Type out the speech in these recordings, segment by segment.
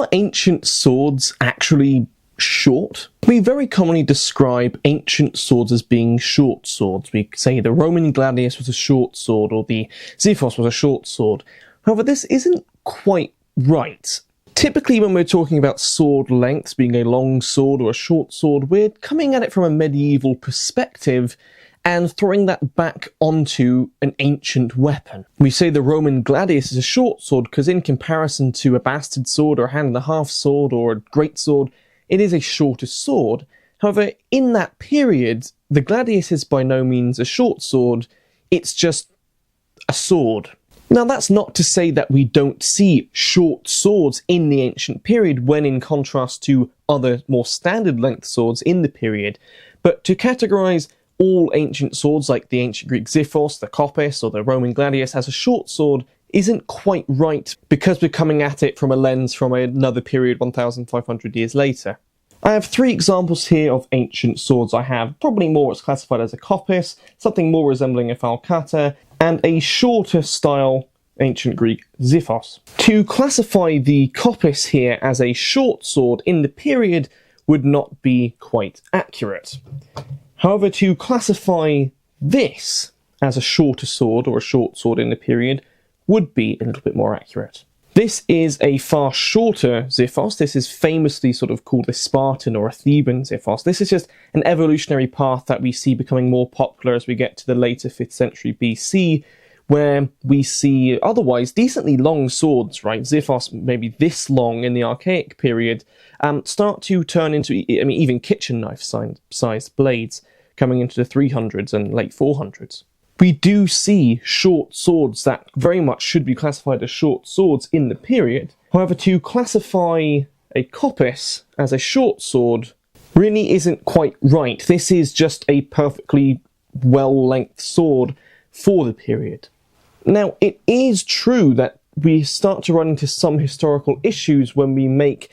Are ancient swords actually short? We very commonly describe ancient swords as being short swords. We say the Roman Gladius was a short sword, or the Xiphos was a short sword. However, this isn't quite right. Typically, when we're talking about sword lengths being a long sword or a short sword, we're coming at it from a medieval perspective and throwing that back onto an ancient weapon. We say the Roman Gladius is a short sword because in comparison to a bastard sword or a hand-and-a-half sword or a great sword, it is a shorter sword. However, in that period, the Gladius is by no means a short sword, it's just a sword. Now, that's not to say that we don't see short swords in the ancient period when in contrast to other more standard length swords in the period, but to categorise all ancient swords like the ancient Greek Xiphos, the Xiphos, or the Roman Gladius as a short sword isn't quite right because we're coming at it from a lens from another period 1,500 years later. I have three examples here of ancient swords. I have probably more what's classified as a Xiphos, something more resembling a falcata, and a shorter style ancient Greek Xiphos. To classify the Xiphos here as a short sword in the period would not be quite accurate. However, to classify this as a shorter sword or a short sword in the period would be a little bit more accurate. This is a far shorter Xiphos. This is famously sort of called a Spartan or a Theban Xiphos. This is just an evolutionary path that we see becoming more popular as we get to the later 5th century BC, where we see otherwise decently long swords, right? Xiphos maybe this long in the Archaic period, start to turn into, even kitchen knife-sized blades coming into the 300s and late 400s. We do see short swords that very much should be classified as short swords in the period. However, to classify a Xiphos as a short sword really isn't quite right. This is just a perfectly well-lengthed sword for the period. Now, it is true that we start to run into some historical issues when we make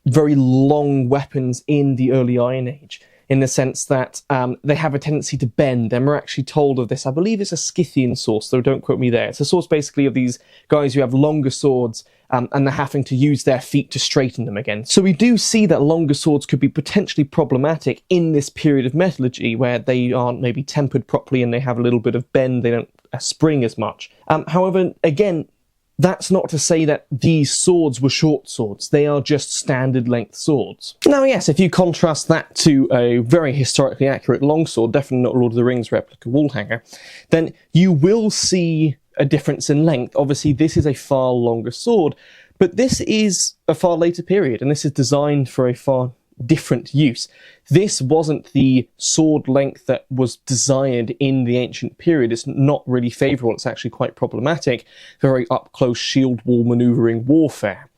very long weapons in the early Iron Age, in the sense that they have a tendency to bend, and we're actually told of this. I believe it's a Scythian source, though don't quote me there. It's a source basically of these guys who have longer swords, and they're having to use their feet to straighten them again. So we do see that longer swords could be potentially problematic in this period of metallurgy, where they aren't maybe tempered properly and they have a little bit of bend, they don't spring as much. However, again, that's not to say that these swords were short swords. They are just standard length swords. Now, yes, if you contrast that to a very historically accurate longsword, definitely not Lord of the Rings replica wallhanger, then you will see a difference in length. Obviously, this is a far longer sword, but this is a far later period, and this is designed for a far different use. This wasn't the sword length that was desired in the ancient period. It's not really favourable. It's actually quite problematic for very up-close shield wall manoeuvring warfare.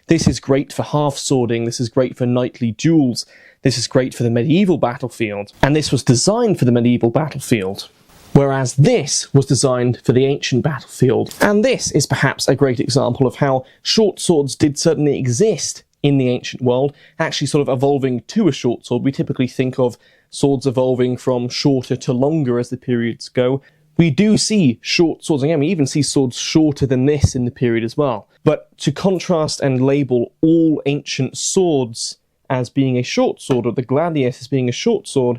This is great for half-swording. This is great for knightly duels. This is great for the medieval battlefield. And this was designed for the medieval battlefield, whereas this was designed for the ancient battlefield. And this is perhaps a great example of how short swords did certainly exist in the ancient world, actually sort of evolving to a short sword. We typically think of swords evolving from shorter to longer as the periods go. We do see short swords, again, we even see swords shorter than this in the period as well. But to contrast and label all ancient swords as being a short sword, or the Gladius as being a short sword,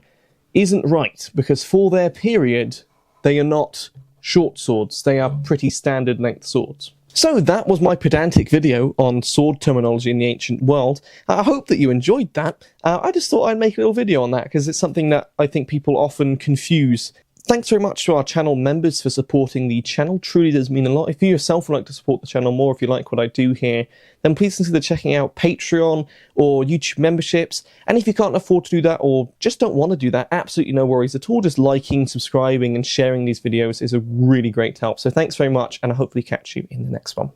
isn't right, because for their period, they are not short swords. They are pretty standard length swords. So that was my pedantic video on sword terminology in the ancient world. I hope that you enjoyed that. I just thought I'd make a little video on that because it's something that I think people often confuse. Thanks very much to our channel members for supporting the channel. Truly does mean a lot. If you yourself would like to support the channel more, if you like what I do here, then please consider checking out Patreon or YouTube memberships. And if you can't afford to do that or just don't want to do that, absolutely no worries at all. Just liking, subscribing, and sharing these videos is a really great help. So thanks very much, and I'll hopefully catch you in the next one.